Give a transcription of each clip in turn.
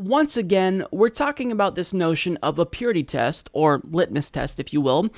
once again, we're talking about this notion of a purity test, or litmus test, if you will.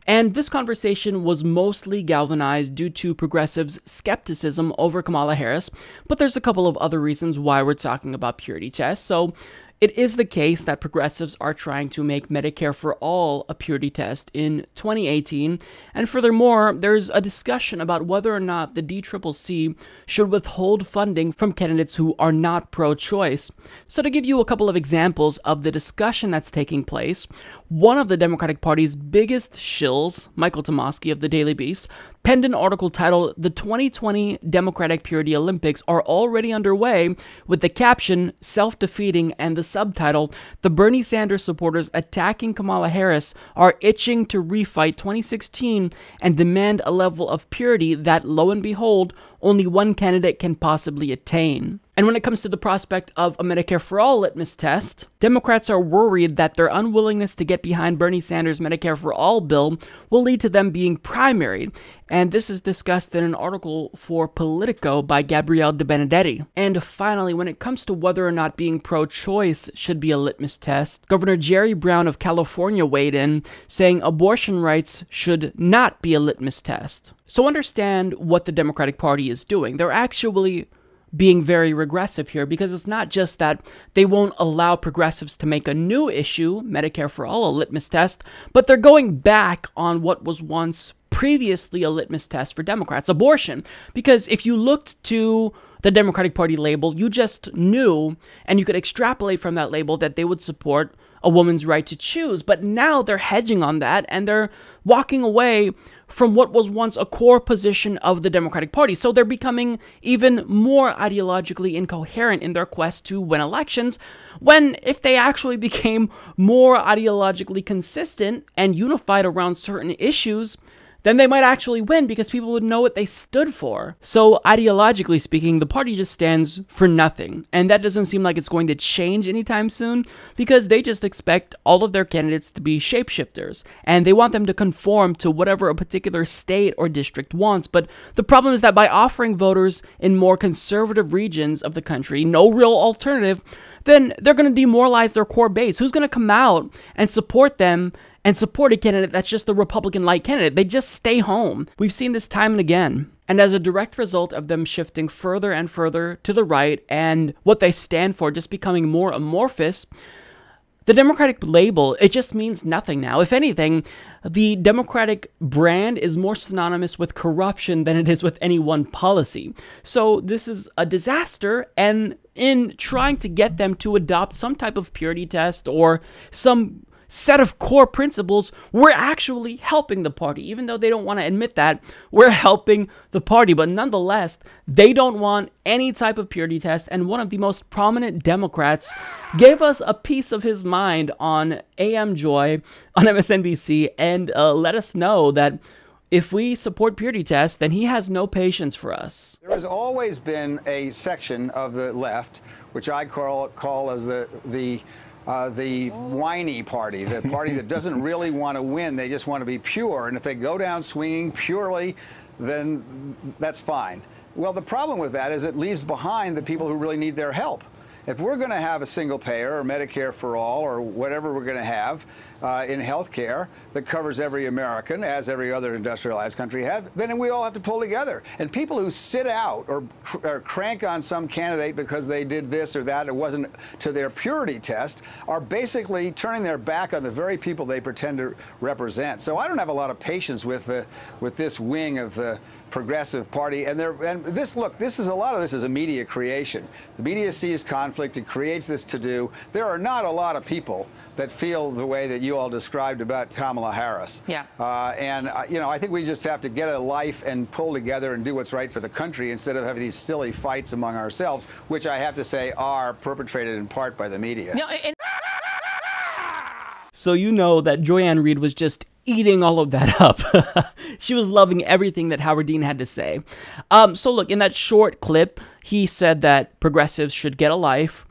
And this conversation was mostly galvanized due to progressives' skepticism over Kamala Harris, but there's a couple of other reasons why we're talking about purity tests. So it is the case that progressives are trying to make Medicare for All a purity test in 2018, and furthermore, there's a discussion about whether or not the DCCC should withhold funding from candidates who are not pro-choice. So to give you a couple of examples of the discussion that's taking place, one of the Democratic Party's biggest shills, Michael Tomasky of the Daily Beast, penned an article titled "The 2020 Democratic Purity Olympics Are Already Underway," with the caption self-defeating and the subtitle, "The Bernie Sanders supporters attacking Kamala Harris are itching to refight 2016 and demand a level of purity that, lo and behold, only one candidate can possibly attain." And when it comes to the prospect of a Medicare for All litmus test, Democrats are worried that their unwillingness to get behind Bernie Sanders' Medicare for All bill will lead to them being primaried. And this is discussed in an article for Politico by Gabrielle De Benedetti. And finally, when it comes to whether or not being pro-choice should be a litmus test, Governor Jerry Brown of California weighed in, saying abortion rights should not be a litmus test. So understand what the Democratic Party is doing. They're actually being very regressive here, because it's not just that they won't allow progressives to make a new issue, Medicare for All, a litmus test, but they're going back on what was once previously a litmus test for Democrats, abortion. Because if you looked to the Democratic Party label, you just knew, and you could extrapolate from that label, that they would support a woman's right to choose. But now they're hedging on that, and they're walking away from what was once a core position of the Democratic Party. So they're becoming even more ideologically incoherent in their quest to win elections, when if they actually became more ideologically consistent and unified around certain issues, then they might actually win, because people would know what they stood for. So ideologically speaking, the party just stands for nothing. And that doesn't seem like it's going to change anytime soon, because they just expect all of their candidates to be shapeshifters, and they want them to conform to whatever a particular state or district wants. But the problem is that by offering voters in more conservative regions of the country no real alternative, then they're going to demoralize their core base. Who's going to come out and support them and support a candidate that's just the Republican-like candidate? They just stay home. We've seen this time and again. And as a direct result of them shifting further and further to the right, and what they stand for just becoming more amorphous, the Democratic label, it just means nothing now. If anything, the Democratic brand is more synonymous with corruption than it is with any one policy. So this is a disaster, and in trying to get them to adopt some type of purity test or some set of core principles, we're actually helping the party. Even though they don't want to admit that, we're helping the party. But nonetheless, they don't want any type of purity test. And one of the most prominent Democrats gave us a piece of his mind on AM Joy on MSNBC, and let us know that if we support purity tests, then he has no patience for us. There has always been a section of the left, which I call as the whiny party, the party that doesn't really want to win. They just want to be pure. And if they go down swinging purely, then that's fine. Well, the problem with that is it leaves behind the people who really need their help. If we're going to have a single payer or Medicare for all or whatever we're going to have in health care that covers every American, as every other industrialized country has, then we all have to pull together. And people who sit out or crank on some candidate because they did this or that, it wasn't to their purity test, are basically turning their back on the very people they pretend to represent. So I don't have a lot of patience with this wing of the Progressive Party, and this is a lot of this is a media creation. The media sees conflict, it creates this to-do. There are not a lot of people that feel the way that you all described about Kamala Harris. Yeah. You know, I think we just have to get a life and pull together and do what's right for the country instead of having these silly fights among ourselves, which I have to say are perpetrated in part by the media. No, So you know that Joy-Ann Reid was just eating all of that up. She was loving everything that Howard Dean had to say. So look, in that short clip, he said that progressives should get a life.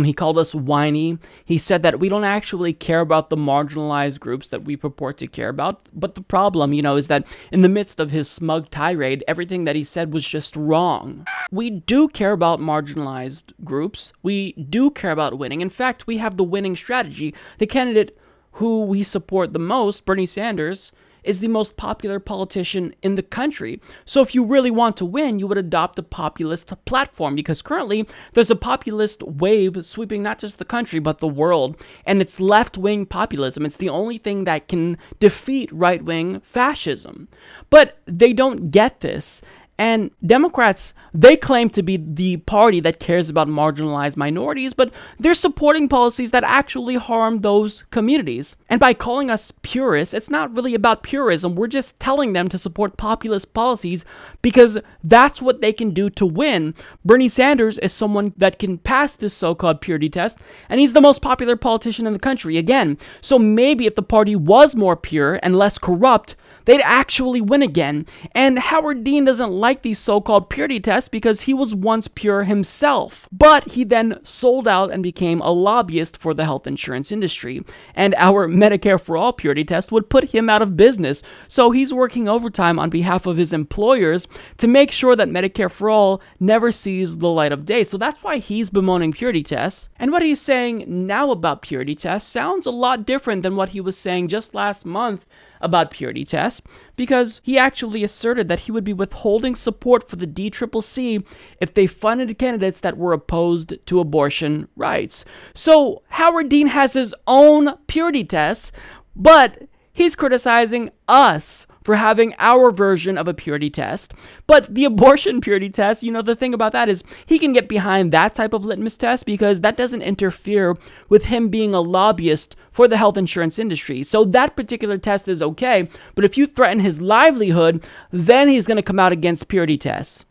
He called us whiny. He said that we don't actually care about the marginalized groups that we purport to care about. But the problem, is that in the midst of his smug tirade, everything that he said was just wrong. We do care about marginalized groups. We do care about winning. In fact, we have the winning strategy. The candidate who we support the most, Bernie Sanders, is the most popular politician in the country. So if you really want to win, you would adopt a populist platform, because currently there's a populist wave sweeping not just the country, but the world. And it's left-wing populism. It's the only thing that can defeat right-wing fascism. But they don't get this. And Democrats, they claim to be the party that cares about marginalized minorities, but they're supporting policies that actually harm those communities. And by calling us purists, it's not really about purism. We're just telling them to support populist policies because that's what they can do to win. Bernie Sanders is someone that can pass this so-called purity test, and he's the most popular politician in the country again. So maybe if the party was more pure and less corrupt, they'd actually win again. And Howard Dean doesn't like these so-called purity tests because he was once pure himself. But he then sold out and became a lobbyist for the health insurance industry. And our Medicare for All purity test would put him out of business. So he's working overtime on behalf of his employers to make sure that Medicare for All never sees the light of day. So that's why he's bemoaning purity tests. And what he's saying now about purity tests sounds a lot different than what he was saying just last month about purity tests, because he actually asserted that he would be withholding support for the DCCC if they funded candidates that were opposed to abortion rights. So Howard Dean has his own purity tests, but he's criticizing us for having our version of a purity test. But the abortion purity test, the thing about that is he can get behind that type of litmus test because that doesn't interfere with him being a lobbyist for the health insurance industry. So that particular test is okay, but if you threaten his livelihood, then he's going to come out against purity tests.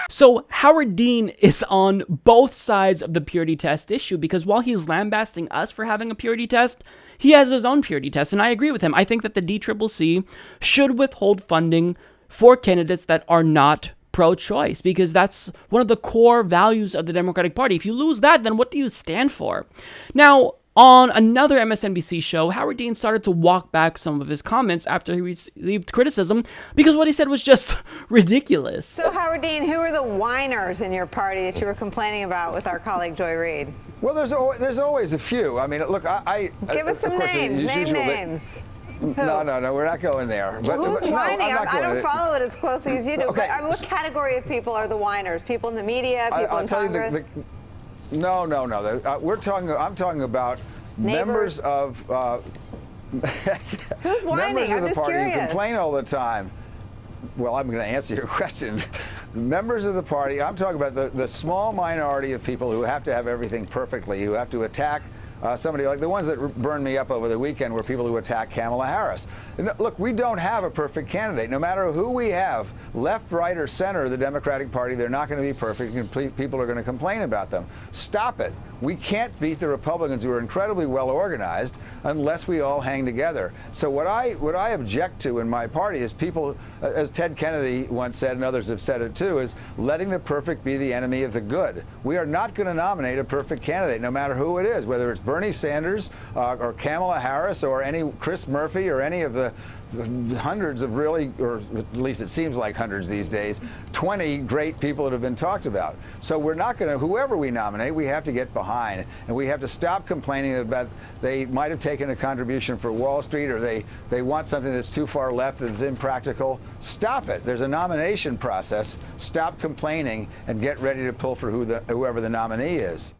So Howard Dean is on both sides of the purity test issue, because while he's lambasting us for having a purity test, he has his own purity test, and I agree with him. I think that the DCCC should withhold funding for candidates that are not pro-choice, because that's one of the core values of the Democratic Party. If you lose that, then what do you stand for? Now, on another MSNBC show, Howard Dean started to walk back some of his comments after he received criticism because what he said was just ridiculous. So, Howard Dean, who are the whiners in your party that you were complaining about with our colleague Joy Reid? Well, there's always a few. I mean, look, give us some names. Name names. No, we're not going there. But who's whining? I don't follow it as closely as you do. Okay. But what category of people are the whiners? People in the media? People in Congress? No. I'm talking about members of who's whining? members of the party curious. who complain all the time. Well, I'm going to answer your question. Members of the party, I'm talking about the small minority of people who have to have everything perfectly, who have to attack somebody like the ones that burned me up over the weekend were people who attack Kamala Harris. Look, we don't have a perfect candidate. No matter who we have, left, right, or center of the Democratic Party, they're not going to be perfect, and people are going to complain about them. Stop it. We can't beat the Republicans, who are incredibly well organized, unless we all hang together. So what I object to in my party is people, as Ted Kennedy once said, and others have said it too, is letting the perfect be the enemy of the good. We are not going to nominate a perfect candidate, no matter who it is, whether it's Bernie Sanders or Kamala Harris or any Chris Murphy or any of the hundreds of really, or at least it seems like hundreds these days, 20 great people that have been talked about. So we're not going to, whoever we nominate, we have to get behind, and we have to stop complaining about they might have taken a contribution for Wall Street, or they want something that's too far left, that's impractical. Stop it. There's a nomination process. Stop complaining and get ready to pull for whoever the nominee is.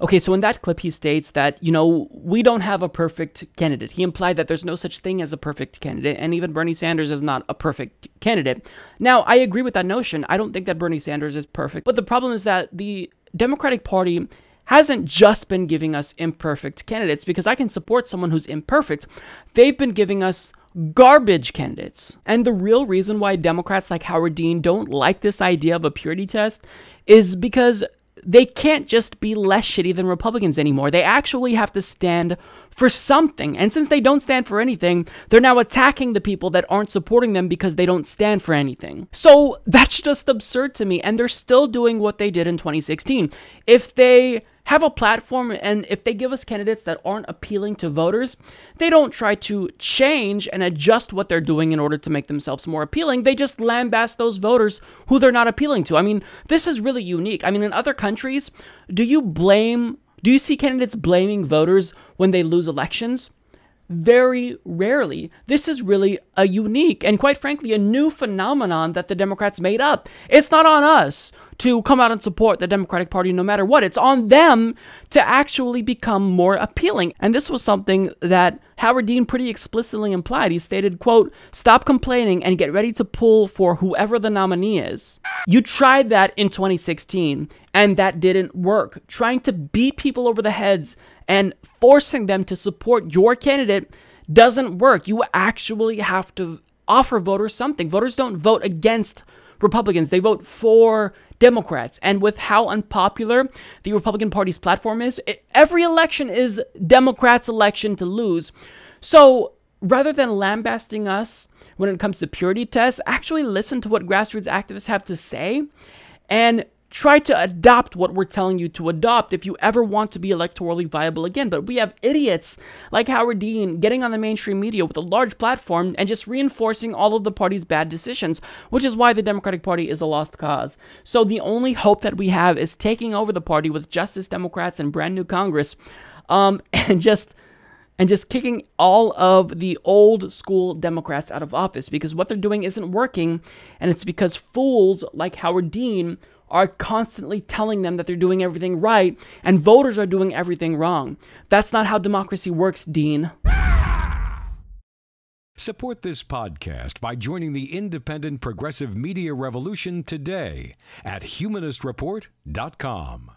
Okay, so in that clip, he states that, we don't have a perfect candidate. He implied that there's no such thing as a perfect candidate, and even Bernie Sanders is not a perfect candidate. Now, I agree with that notion. I don't think that Bernie Sanders is perfect, but the problem is that the Democratic Party hasn't just been giving us imperfect candidates, because I can support someone who's imperfect. They've been giving us garbage candidates. And the real reason why Democrats like Howard Dean don't like this idea of a purity test is because they can't just be less shitty than Republicans anymore. They actually have to stand for something. And since they don't stand for anything, they're now attacking the people that aren't supporting them because they don't stand for anything. So that's just absurd to me. And they're still doing what they did in 2016. If they have a platform and if they give us candidates that aren't appealing to voters, they don't try to change and adjust what they're doing in order to make themselves more appealing. They just lambaste those voters who they're not appealing to. I mean, this is really unique. I mean, in other countries, do you see candidates blaming voters when they lose elections? Very rarely. This is really a unique and, quite frankly, a new phenomenon that the Democrats made up. It's not on us to come out and support the Democratic Party no matter what. It's on them to actually become more appealing. And this was something that Howard Dean pretty explicitly implied. He stated, quote, "Stop complaining and get ready to pull for whoever the nominee is." You tried that in 2016, and that didn't work. Trying to beat people over the heads and forcing them to support your candidate doesn't work. You actually have to offer voters something. Voters don't vote against Republicans. They vote for Democrats. And with how unpopular the Republican Party's platform is, every election is Democrats' election to lose. So rather than lambasting us when it comes to purity tests, actually listen to what grassroots activists have to say and try to adopt what we're telling you to adopt if you ever want to be electorally viable again. But we have idiots like Howard Dean getting on the mainstream media with a large platform and just reinforcing all of the party's bad decisions, which is why the Democratic Party is a lost cause. So the only hope that we have is taking over the party with Justice Democrats and brand new Congress, and just kicking all of the old school Democrats out of office, because what they're doing isn't working, and it's because fools like Howard Dean are constantly telling them that they're doing everything right, and voters are doing everything wrong. That's not how democracy works, Dean. Support this podcast by joining the independent progressive media revolution today at humanistreport.com.